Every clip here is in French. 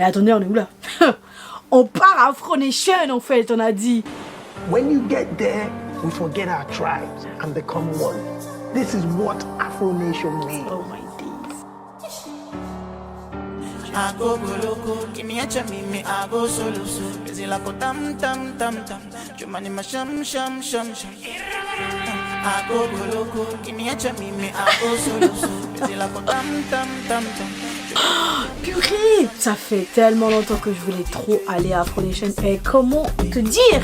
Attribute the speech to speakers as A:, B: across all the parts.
A: Mais attendez, on est où là? On part à Afro Nation en fait, on a dit.
B: When you get there, we forget our tribes and become one. This is what Afro Nation means.
A: Oh my days.
C: Ago goloko, kiniacha mimi ago solo solo. Bezila ko tam tam tam tam. Jumani ma sham sham sham sham. Ago goloko, kiniacha mimi ago solo solo. Bezila ko tam tam tam tam.
A: Purée, ça fait tellement longtemps que je voulais trop aller à Afro Nation. Et comment te dire?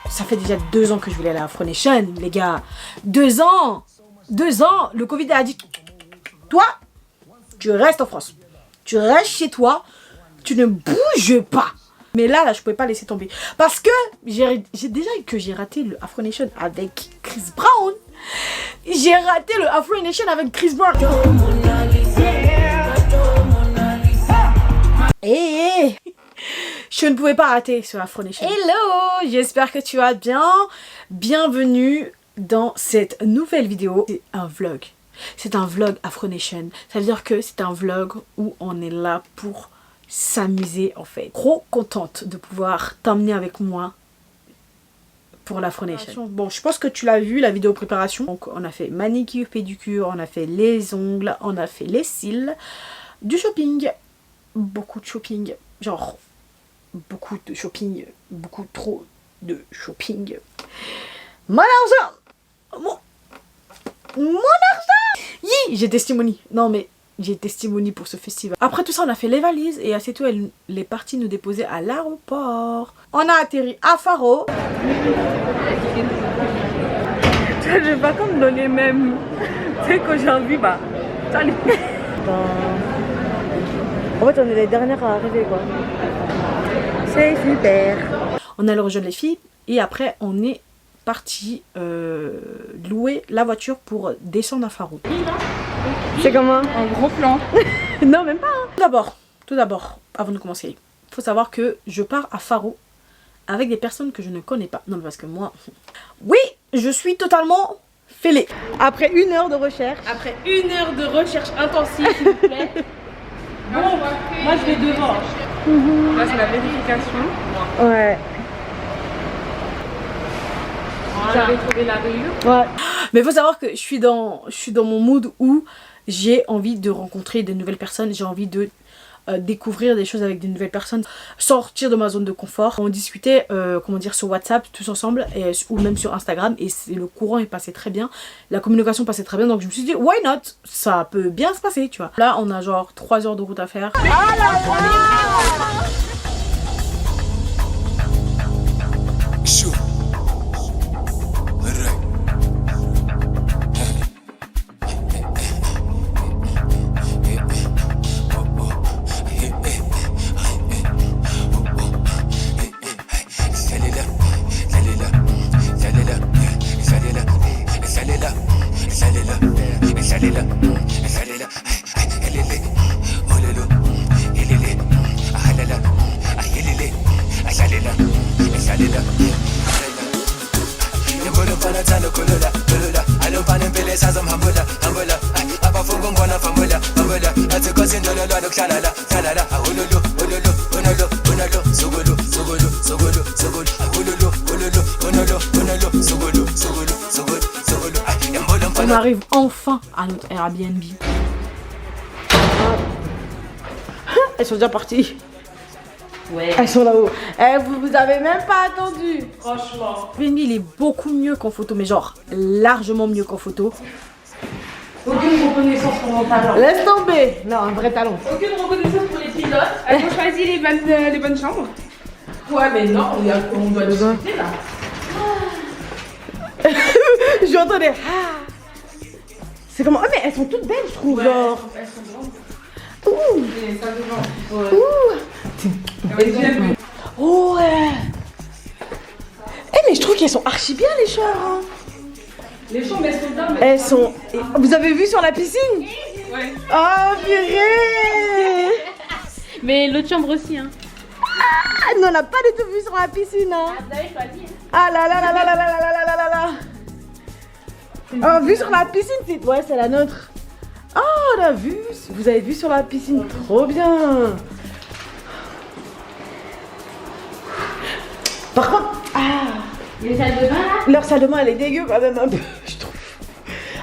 A: Ça fait déjà 2 ans que je voulais aller à Afro Nation, les gars. 2 ans! 2 ans! Le Covid a dit, toi, tu restes en France. Tu restes chez toi. Tu ne bouges pas. Mais là, je pouvais pas laisser tomber. Parce que j'ai déjà que j'ai raté le Afro Nation avec Chris Brown. J'ai raté le Afro Nation avec Chris Brown. Et je ne pouvais pas rater ce Afro Nation. Hello, j'espère que tu vas bien. Bienvenue dans cette nouvelle vidéo. C'est un vlog. C'est un vlog Afro Nation. Ça veut dire que c'est un vlog où on est là pour s'amuser en fait. Trop contente de pouvoir t'emmener avec moi pour l'Afro Nation. Bon, je pense que tu l'as vu la vidéo préparation. Donc on a fait manicure, pédicure, on a fait les ongles, on a fait les cils, du shopping, beaucoup de shopping, genre beaucoup de shopping, beaucoup trop de shopping. Mon argent, mon argent. Yi, j'ai testimony. Non mais j'ai testimony pour ce festival. Après tout ça, on a fait les valises et assez tôt, elle est partie nous déposer à l'aéroport. On a atterri à Faro.
D: Je vais pas comme donner même. Tu sais, quand j'ai envie, bah. Salut.
A: En fait, on est les dernières à arriver, quoi. C'est super. On allait rejoindre les filles et après, on est parti louer la voiture pour descendre à Faro.
D: C'est comment? Un gros plan.
A: Non, même pas. Hein. Tout d'abord, avant de commencer, il faut savoir que je pars à Faro avec des personnes que je ne connais pas. Non, mais parce que moi, oui, je suis totalement fêlée. Après 1 heure de recherche.
D: Après 1 heure de recherche intensive, s'il vous plaît. Bon, moi je vais devant. Là, c'est la vérification.
A: Ouais.
D: J'avais trouvé la rue.
A: Ouais. Mais il faut savoir que je suis dans mon mood où j'ai envie de rencontrer de nouvelles personnes. J'ai envie de découvrir des choses avec de nouvelles personnes. Sortir de ma zone de confort. On discutait comment dire, sur WhatsApp tous ensemble ou même sur Instagram. Et le courant est passé très bien. La communication passait très bien. Donc je me suis dit, why not? Ça peut bien se passer, tu vois. Là, on a genre 3 heures de route à faire. Ah là là!
E: Chaud.
A: On arrive enfin à notre Airbnb. Elles sont déjà parties.
D: Ouais.
A: Elles sont là-haut. Vous avez même pas attendu.
D: Franchement.
A: Airbnb il est beaucoup mieux qu'en photo, mais genre largement mieux qu'en photo.
D: Aucune reconnaissance pour mon talent.
A: Laisse tomber. Non, un vrai talent.
D: Aucune reconnaissance pour les pilotes. Elles ont choisi les bonnes chambres. Ouais, mais non, on doit discuter là.
A: J'entendais. C'est comment? Oh, mais elles sont toutes belles, je trouve.
D: Ouais,
A: genre.
D: elles sont grandes.
A: Ouh.
D: Et ça devant. Ouais.
A: Ouh. Oh ouais. Mais je trouve qu'elles sont archi bien les chambres.
D: Les chambres elles sont dingues.
A: Elles sont. Vous avez vu sur la piscine?
D: Ouais.
A: Oh purée.
D: Mais l'autre chambre aussi, hein.
A: Ah non, on n'a pas du tout vu sur la piscine. Hein.
D: Vous avez choisi.
A: Ah là là là là là là là là là là là. Oh, vue sur la piscine, c'est ouais, c'est la nôtre. Oh, on a vu. Vous avez vu sur la piscine, trop bien. Par contre,
D: Il y a une salle de bain là.
A: leur salle de bain, elle est dégueu quand même un peu, je trouve.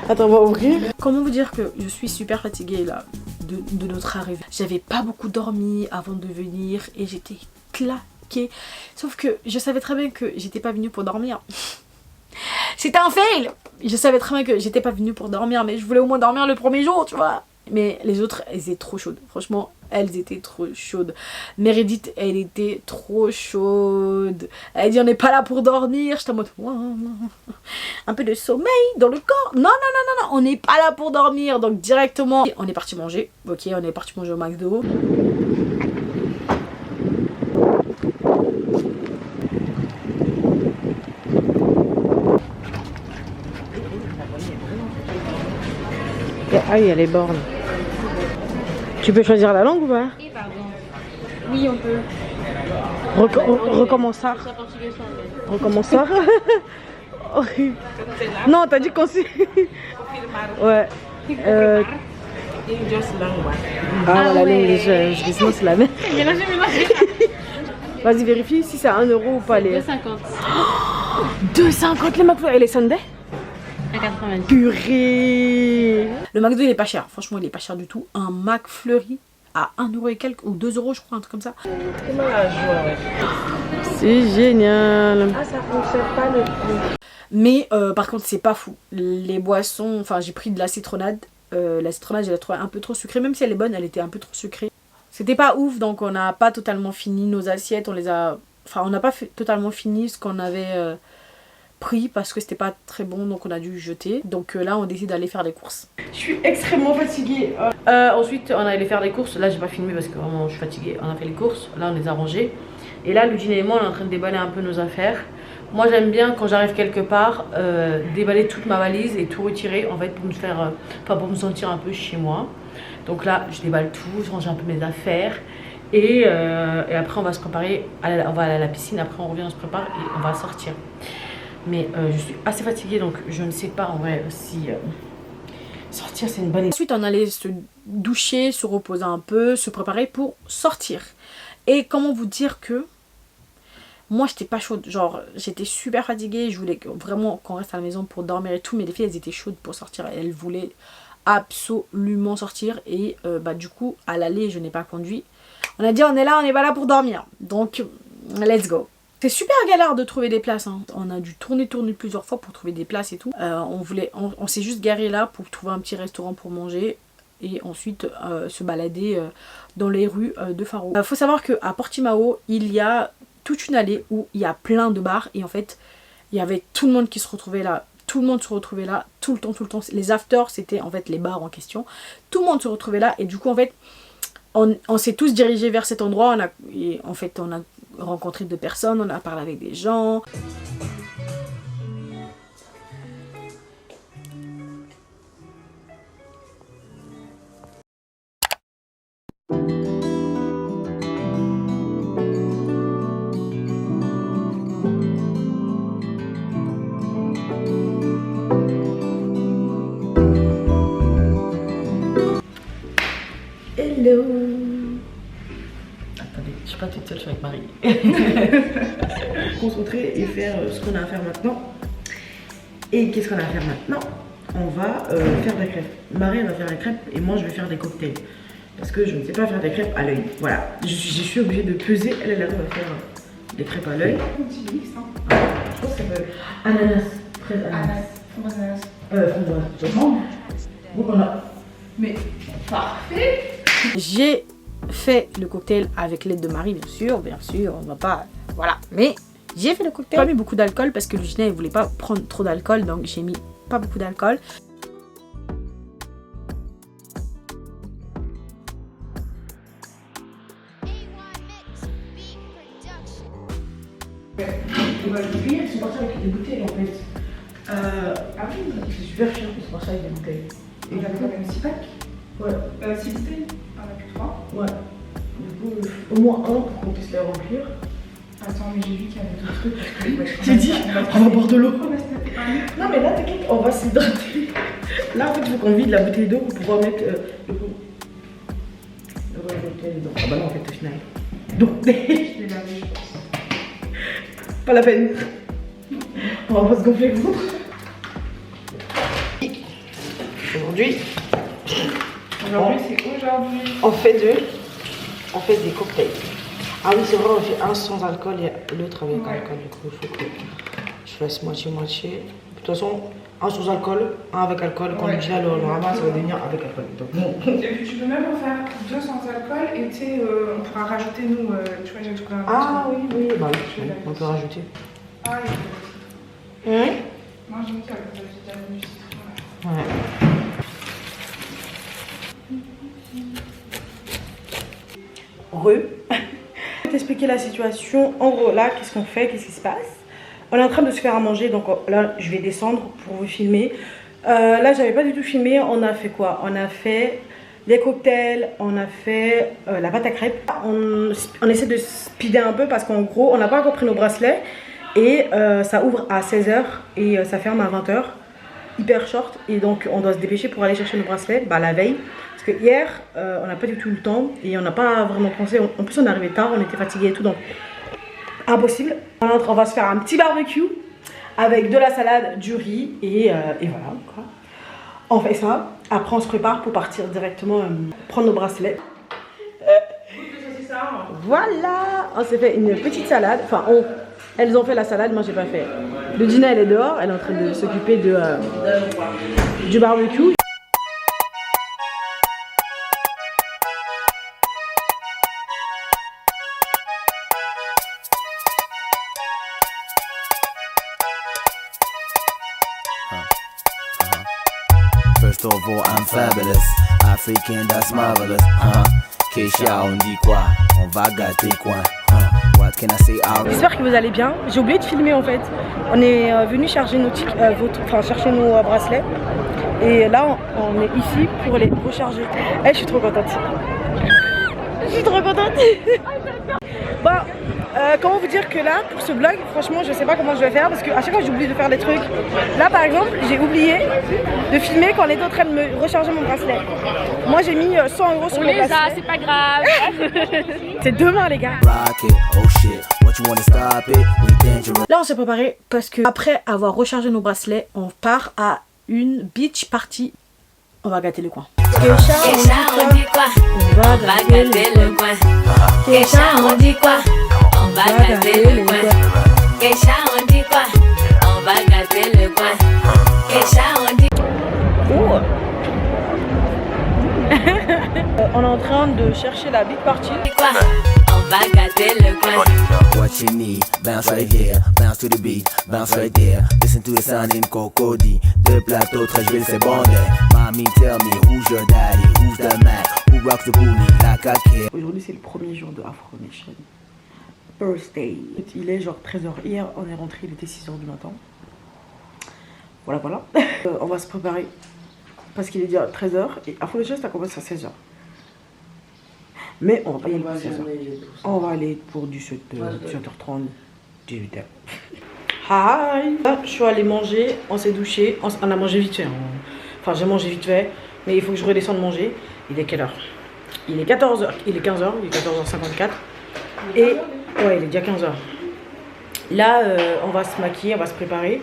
A: Attends, on va ouvrir. Comment vous dire que je suis super fatiguée là de notre arrivée. J'avais pas beaucoup dormi avant de venir et j'étais claquée. Sauf que je savais très bien que j'étais pas venue pour dormir. C'était un fail. Je savais très bien que j'étais pas venue pour dormir, mais je voulais au moins dormir le premier jour, tu vois. Mais les autres, elles étaient trop chaudes. Franchement, elles étaient trop chaudes. Meredith, elle était trop chaude. Elle dit on n'est pas là pour dormir. J'étais en mode un peu de sommeil dans le corps. Non, non, non, non, non, on n'est pas là pour dormir. Donc directement, on est parti manger. Ok, on est parti manger au McDo. Ah, il y a les bornes. Tu peux choisir la langue ou pas?
D: Oui, on peut.
A: Recommence ça. Recommence ça. Non, t'as dit qu'on s'y... Ouais. Ah, voilà, l'English, sinon c'est la même.
D: Mélangez.
A: Vas-y, vérifie si c'est 1 euro ou pas les...
D: 2,50.
A: 2,50 les McFlurry et les Sundays?
D: À 90.
A: Purée. Le McDo il est pas cher, franchement il est pas cher du tout. Un McFlurry à 1 euro et quelques, ou 2 euros je crois, un truc comme ça. C'est génial. Ah, ça fonctionne pas le coup. Mais par contre c'est pas fou. Les boissons, enfin j'ai pris de la citronnade. La citronnade je l'ai trouvée un peu trop sucrée, même si elle est bonne, elle était un peu trop sucrée. C'était pas ouf, donc on n'a pas totalement fini nos assiettes, on les a... Enfin on n'a pas totalement fini ce qu'on avait... pris parce que c'était pas très bon, donc on a dû jeter. Donc là on décide d'aller faire les courses. Je suis extrêmement fatiguée. Ensuite on est allé faire les courses. Là j'ai pas filmé parce que vraiment je suis fatiguée. On a fait les courses, là on les a rangées. Et là Ludine et moi on est en train de déballer un peu nos affaires. Moi j'aime bien quand j'arrive quelque part déballer toute ma valise et tout retirer en fait pour me faire, pour me sentir un peu chez moi. Donc là je déballe tout, je range un peu mes affaires. Et après on va se préparer, on va aller à la piscine, après on revient, on se prépare et on va sortir. Mais je suis assez fatiguée donc je ne sais pas en vrai si sortir c'est une bonne idée. Ensuite on allait se doucher, se reposer un peu, se préparer pour sortir. Et comment vous dire que moi j'étais pas chaude, genre j'étais super fatiguée, je voulais vraiment qu'on reste à la maison pour dormir et tout. Mais les filles elles étaient chaudes pour sortir, elles voulaient absolument sortir. Et du coup à l'aller je n'ai pas conduit. On a dit on est là, on n'est pas là pour dormir. Donc let's go. C'est super galère de trouver des places, hein. On a dû tourner plusieurs fois pour trouver des places et tout. On s'est juste garé là pour trouver un petit restaurant pour manger. Et ensuite se balader dans les rues de Faro. Faut savoir qu'à Portimao, il y a toute une allée où il y a plein de bars. Et en fait, il y avait tout le monde qui se retrouvait là. Tout le monde se retrouvait là, tout le temps. Les afters, c'était en fait les bars en question. Tout le monde se retrouvait là. Et du coup, en fait, on s'est tous dirigés vers cet endroit. On a rencontré deux personnes, on a parlé avec des gens. Hello. Attendez, je suis pas toute seule, je suis avec Marie. Concentrer et faire ce qu'on a à faire maintenant. Et qu'est-ce qu'on a à faire maintenant? On va faire des crêpes. Marie elle va faire des crêpes et moi je vais faire des cocktails. Parce que je ne sais pas faire des crêpes à l'œil. Voilà, je suis obligée de peser. Elle va faire des crêpes à l'œil. Je pense que ça peut... Ananas, fraise ananas. Framboise ananas. Voilà. Mais parfait. J'ai fait le cocktail avec l'aide de Marie, bien sûr, on va pas... Voilà, mais j'ai fait le cocktail. J'ai pas mis beaucoup d'alcool parce que Lucinée, elle voulait pas prendre trop d'alcool, donc j'ai mis pas beaucoup d'alcool. Les filles, elles sont parties avec des bouteilles en fait. Ah oui, c'est super cher, c'est pour ça avec des bouteilles. Et il y avait quand même 6 packs. Ouais.
D: 6 bouteilles. On a plus 3.
A: Ouais. Du coup, au moins un pour qu'on puisse les remplir.
D: Attends, mais j'ai vu qu'il y avait d'autres trucs.
A: Tu dis, on va boire de l'eau.
D: On va se taper un litre.
A: Non mais là t'inquiète, on va s'hydrater. Là en fait il faut qu'on vide la bouteille d'eau pour pouvoir mettre le cocktail dedans. Ah bah non en fait au final. Donc
D: Je l'ai lavé, je pense.
A: pas la peine. On va pas se gonfler le ventre. Aujourd'hui
D: c'est aujourd'hui.
A: on fait des cocktails. Ah oui c'est vrai on fait un sans alcool et l'autre avec alcool. Du coup il faut que je fasse moitié-moitié. De toute façon un sans alcool, un avec alcool. Quand on déjà le ramasse ça va devenir avec alcool. Donc bon.
D: Et puis tu peux même en faire 2 sans alcool et tu sais, on pourra rajouter nous, tu vois, j'ai du chocolat.
A: Ah oui, oui, bah oui, on peut rajouter.
D: Ah oui. Moi j'aime ça, le vitamine du citron là.
A: Ouais. Je vais t'expliquer la situation. En gros, là, qu'est-ce qu'on fait? Qu'est-ce qui se passe? On est en train de se faire à manger, donc là, je vais descendre pour vous filmer. Là, j'avais pas du tout filmé. On a fait quoi? On a fait les cocktails, on a fait la pâte à crêpes. On essaie de speeder un peu parce qu'en gros, on n'a pas encore pris nos bracelets. Et ça ouvre à 16h et ça ferme à 20h. Hyper short. Et donc, on doit se dépêcher pour aller chercher nos bracelets la veille. Parce que hier, on n'a pas du tout eu le temps et on n'a pas vraiment pensé. En plus, on est arrivé tard, on était fatigués et tout. Donc, impossible. On va se faire un petit barbecue avec de la salade, du riz et voilà quoi. On fait ça. Après, on se prépare pour partir directement prendre nos bracelets. Voilà, on s'est fait une petite salade. Enfin, elles ont fait la salade, moi j'ai pas fait. Le Gina elle est dehors, elle est en train de s'occuper du barbecue.
F: First of all, I'm fabulous. African, that's marvelous. Keisha, on dit quoi? On va gâter quoi? What can I say?
A: J'espère que vous allez bien. J'ai oublié de filmer en fait. On est venu charger chercher nos bracelets. Et là, on est ici pour les recharger. Je suis trop contente. Je suis trop contente. Bon, comment vous dire que là, pour ce vlog, franchement, je sais pas comment je vais faire parce qu'à chaque fois, j'oublie de faire des trucs. Là, par exemple, j'ai oublié de filmer quand on était en train de me recharger mon bracelet. Moi, j'ai mis 100 € sur mon bracelet.
D: C'est pas grave.
A: C'est demain, les gars. Là, on s'est préparé parce que après avoir rechargé nos bracelets, on part à une beach party. On va gâter le coin. Keisha, on dit quoi? On va gâter le coin. Keisha, on dit quoi? On va gâter le coin.
G: Keisha, on dit quoi? On va gâter le coin. Keisha, on dit
A: on est en train de chercher la beach party.
G: quoi? On va gâter le coin.
F: What you need, bounce right here, bounce to the beat, bounce right there. Listen to the sound in Cocody. Deux plateaux, 13 villes, c'est bondé. Mommy, tell me, who's your daddy, who's the man, who rocks the booty like a kid.
A: Aujourd'hui, c'est le premier jour de Afro Nation. Birthday. Il est genre 13h. Hier, on est rentré, il était 6h du matin. Voilà, voilà. On va se préparer parce qu'il est déjà 13h et Afro Nation, ça commence à 16h. Mais on va pas y aller pour 16h. On va aller pour du 7h30, 18h. Hi! Là, je suis allée manger, on s'est douché, on a mangé vite fait. Enfin, j'ai mangé vite fait, mais il faut que je redescende manger. Il est quelle heure? Il est 14h, il est 15h, il est 14h54. Et ouais, il est déjà 15h. Là, on va se maquiller, on va se préparer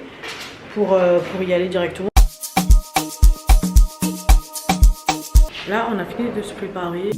A: pour y aller directement. Là, on a fini de se préparer.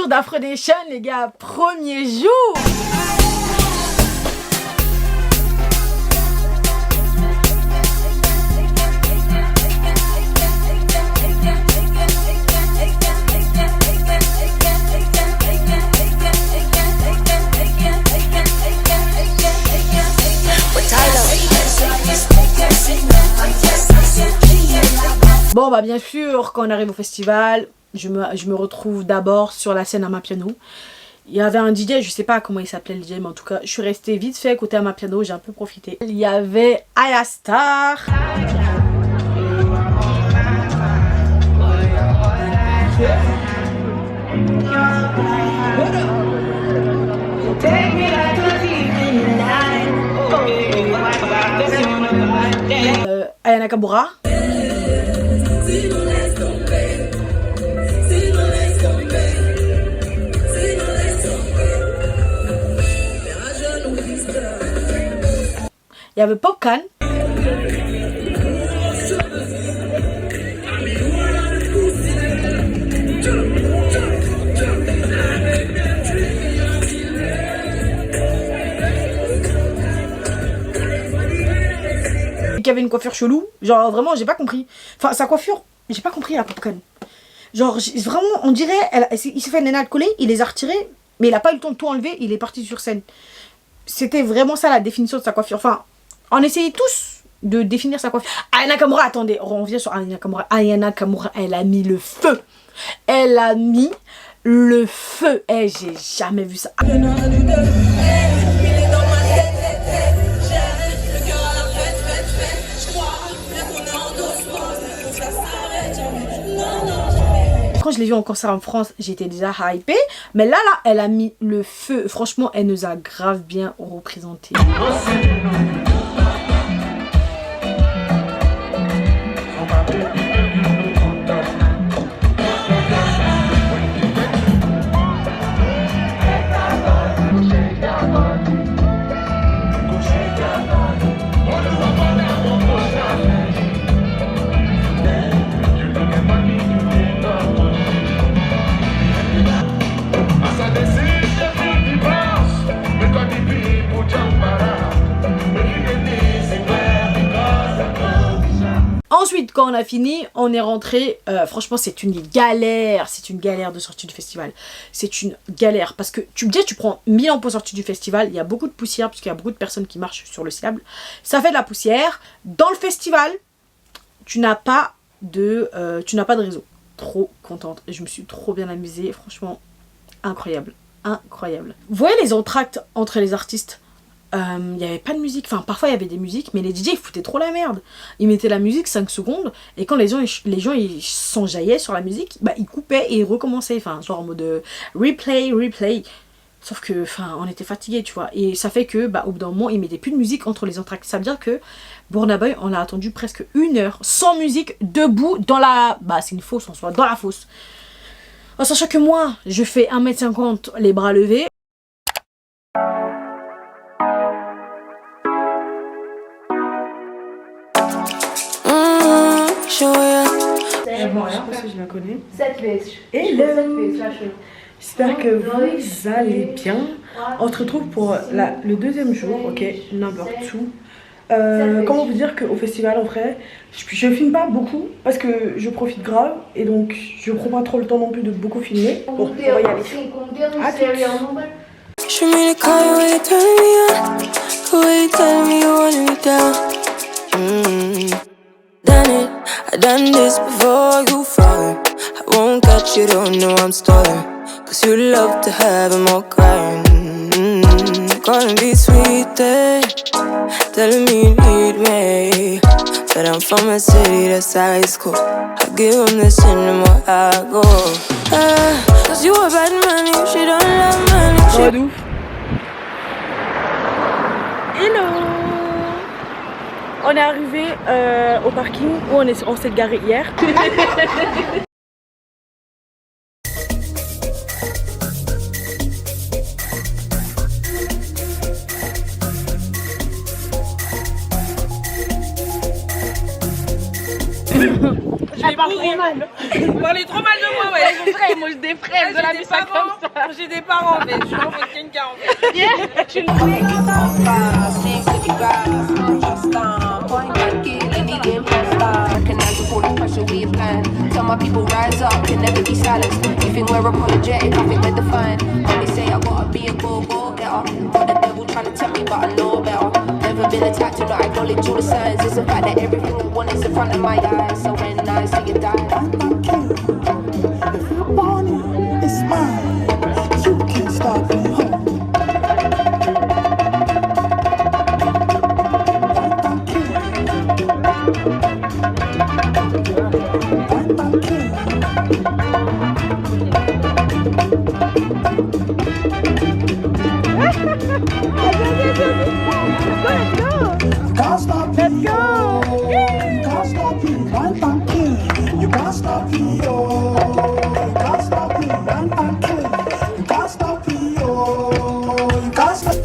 A: d'Afro Nation, les gars, premier jour. Bon bah bien sûr, quand on arrive au festival, je me retrouve d'abord sur la scène Amapiano. Il y avait un DJ, je sais pas comment il s'appelait le DJ, mais en tout cas je suis restée vite fait côté Amapiano, j'ai un peu profité. Il y avait Aya Star. Aya Nakamura. Il y avait Popcan. Qui avait une coiffure chelou, genre vraiment j'ai pas compris. Enfin sa coiffure, j'ai pas compris la Popcan. Genre vraiment on dirait, il s'est fait un alcoolé, il les a retirés, mais il a pas eu le temps de tout enlever, il est parti sur scène. C'était vraiment ça la définition de sa coiffure. Enfin, on essayait tous de définir sa coiffure. Aya Nakamura, attendez, on revient sur Aya Nakamura. Aya Nakamura, elle a mis le feu. Elle a mis le feu. Eh, j'ai jamais vu ça. Quand je l'ai vu en concert en France, j'étais déjà hypée. Mais là, elle a mis le feu. Franchement, elle nous a grave bien représenté. Ensuite, quand on a fini, on est rentré. Franchement, c'est une galère. C'est une galère de sortie du festival. C'est une galère. Parce que tu prends 1000 ans pour sortir du festival. Il y a beaucoup de poussière, puisqu'il y a beaucoup de personnes qui marchent sur le sable. Ça fait de la poussière. Dans le festival, tu n'as pas de réseau. Trop contente. Je me suis trop bien amusée. Franchement, incroyable. Incroyable. Vous voyez les entractes entre les artistes? Il n'y avait pas de musique, enfin parfois il y avait des musiques, mais les DJ ils foutaient trop la merde. Ils mettaient la musique 5 secondes et quand les gens ils s'enjaillaient sur la musique, bah ils coupaient et ils recommençaient, enfin genre en mode replay. Sauf que enfin on était fatigués, tu vois, et ça fait que bah au bout d'un moment ils mettaient plus de musique entre les entractes. Ça veut dire que Burna Boy on a attendu presque 1 heure sans musique, debout dans la, bah c'est une fosse en soi, dans la fosse. En sachant que moi je fais 1m50 les bras levés. Je pense que je la connais. Hello. J'espère que vous allez bien. On se retrouve pour le deuxième jour, ok, number 2. Comment vous dire qu'au festival en vrai, je filme pas beaucoup parce que je profite grave et donc je prends pas trop le temps non plus de beaucoup filmer. Bon, on va y aller. À
H: I done this before you falling. I won't catch you, don't know I'm stalling. Cause you love to have them all crying. Calling me sweet, telling me you need me. But I'm from a city that's high school. I give them this and the more I go. Cause you a bad man, you she don't love money.
A: Hello. On est arrivé au parking où on s'est garé hier. Je vais
D: pas trop mal. Vous parlez trop mal de moi, ouais. Mon frère, il mange des fraises de la vie, ça comme ça. J'ai des parents, mais je m'en fous de quelqu'un, en fait.
H: Tell my people rise up, can never be silenced. You think we're apologetic, I think we're defiant. When they say I gotta be a go-getter, got the devil trying to tempt me, but I know better. Never been attacked, to not acknowledge all the signs. It's the fact that everything I want is in front of my eyes. So when I say you die,
B: If you want it, it's mine. You can't stop me. Can't stop me, yo. You can't stop me, one pumpkin. You can't stop me, yo. You can't stop me, one pumpkin. You can't stop me, yo. You can't stop.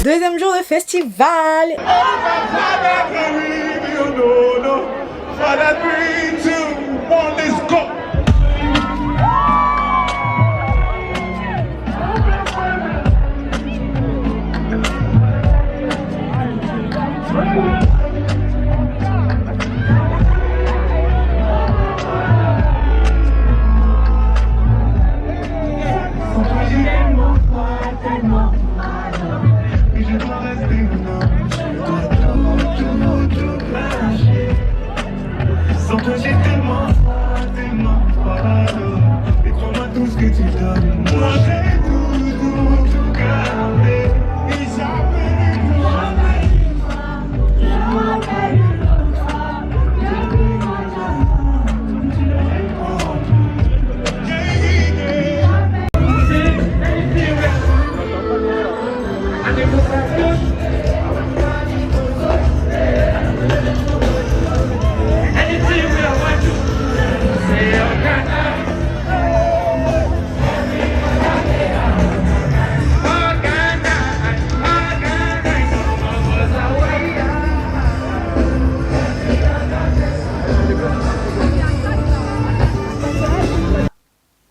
A: Deuxième jour de festival.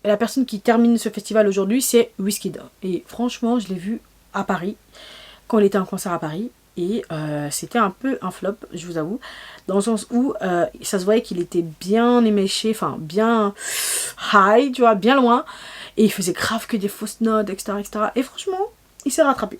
A: La personne qui termine ce festival aujourd'hui, c'est Wizkid. Et franchement, je l'ai vu à Paris, quand il était en concert à Paris. Et c'était un peu un flop, je vous avoue. Dans le sens où ça se voyait qu'il était bien éméché, enfin bien high, tu vois, bien loin. Et il faisait grave que des fausses notes, etc. etc. Et franchement, il s'est rattrapé.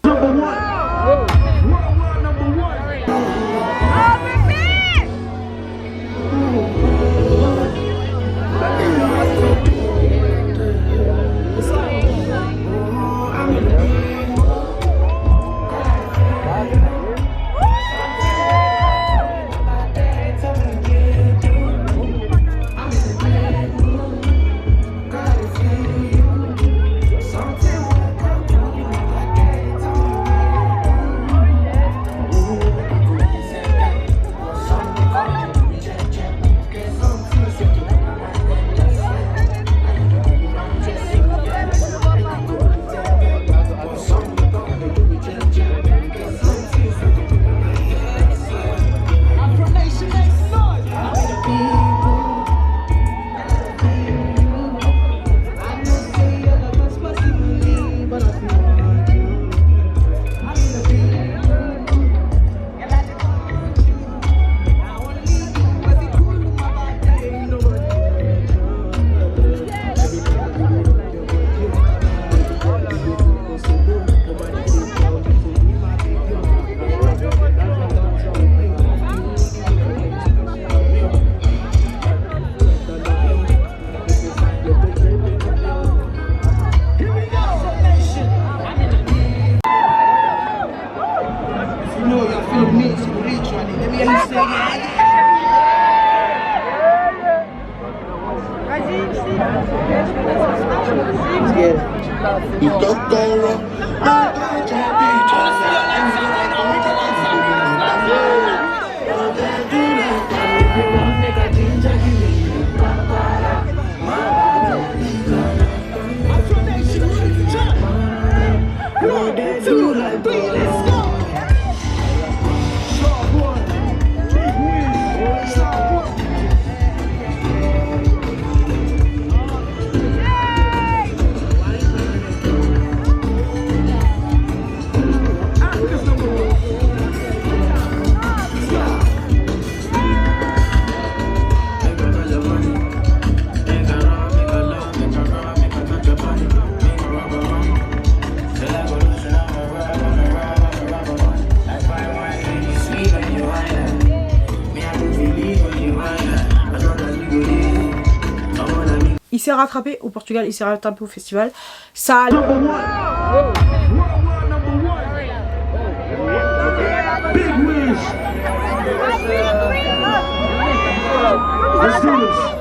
A: Il s'est rattrapé au Portugal, il s'est rattrapé au festival. Ça a...
B: Big wish. Let's do this.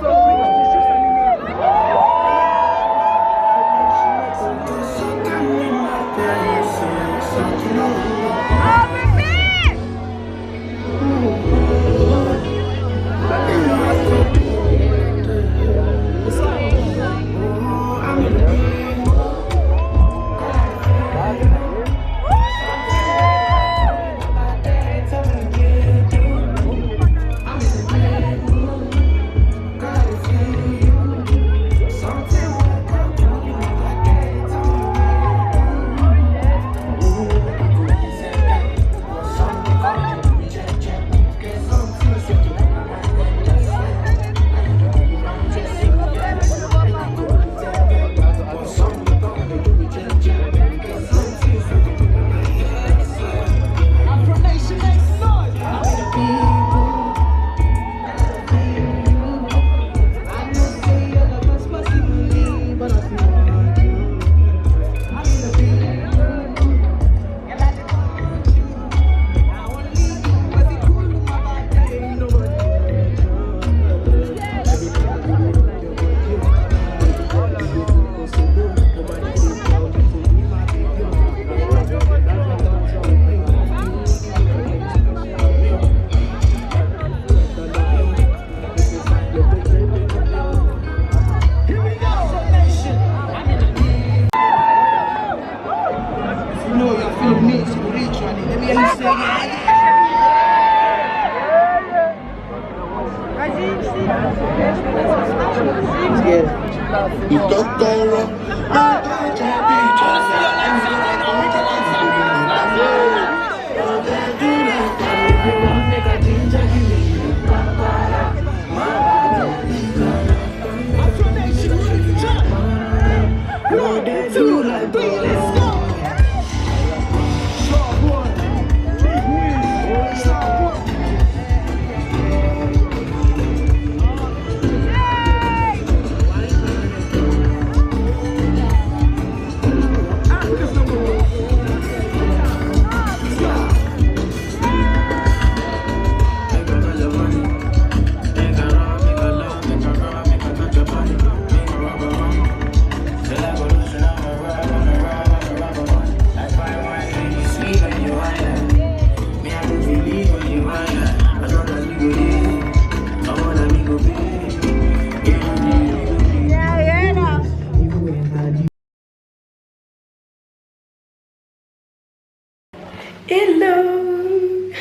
A: Hello.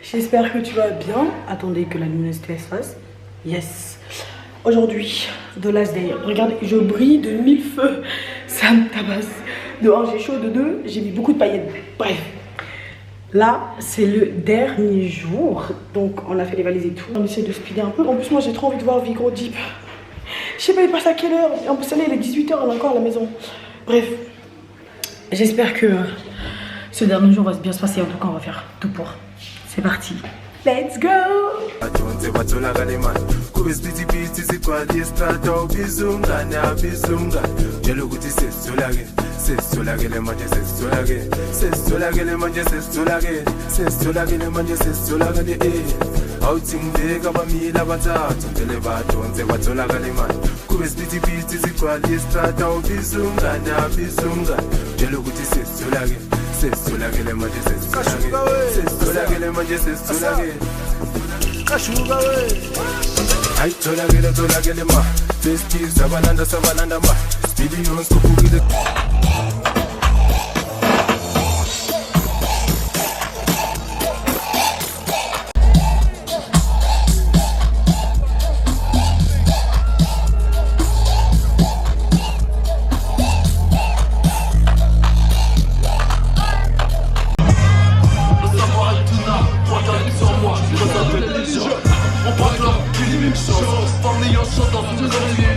A: J'espère que tu vas bien. Attendez que la luminosité se fasse. Yes. Aujourd'hui, the last day. Regardez, je brille de mille feux. Ça me tabasse. De 1, j'ai chaud. De 2, j'ai mis beaucoup de paillettes. Bref. Là, c'est le dernier jour. Donc, on a fait les valises et tout. On essaie de speeder un peu. En plus, moi, j'ai trop envie de voir Vigro Deep. Je sais pas, il passe à quelle heure. En plus, il est 18h, on est encore à la maison. Bref. J'espère que ce dernier jour va bien se passer. En tout cas, on va faire tout pour. C'est parti. Let's go!
I: kube sibhithi sigcwala istrata ubizungana bizungana tshela ukuthi sesitholakele manje sesitholakele manje sesitholakele kashuka we hayi tholakele ma festive sabalanda ma billions kuphukile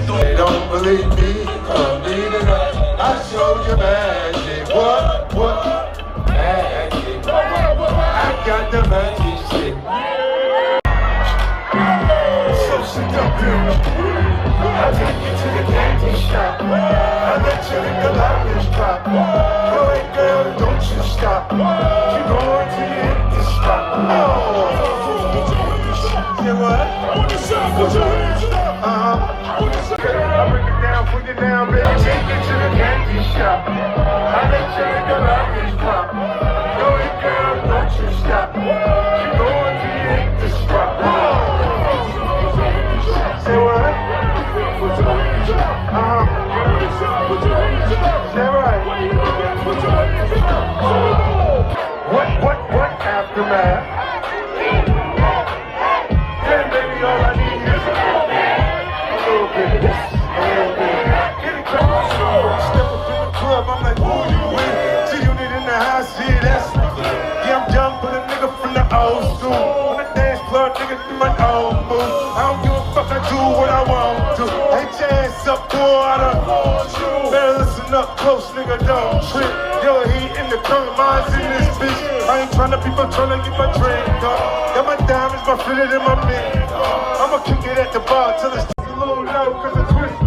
J: They don't believe me, come me tonight. I show you magic. What? Magic. I got the magic stick. So sit up here. I take you to the candy shop. I let you lick the loudest drop. Go ahead, girl, don't you stop. Keep going till you hit the spot. Say what? Put your hands up. I break it down, baby. Take it to the candy shop. I let you lick the loudest drop. Go ahead, girl, don't you stop. Keep going till you hit the spot. Say what? Say right. What aftermath? Yeah, baby, all I need is a little bit of this, a little bit of that. Get it cracked. Step up in the club, I'm like, who you with? G-Unit in the house, yeah, that's me. Yeah, I'm young, but a nigga from the old school. On the dance floor, nigga do my own move. I don't give a fuck, I do what I want to. Hit your ass up, boy, I don't. Better listen up close, nigga, don't trip. Yo, he in the current, mine's in this bitch. I ain't tryna be tryna get my drink up. Got my diamonds, my fitted in my mint. I'ma kick it at the bar till it's a little low, cause I twist.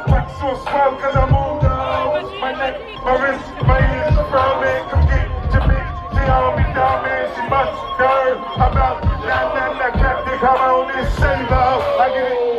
J: Wax so small, cause I moved on. My neck, my wrist, my ears, brown man, come get your bitch. She on me down, man, she must know about. Nah, captain, come on and save her. I get it.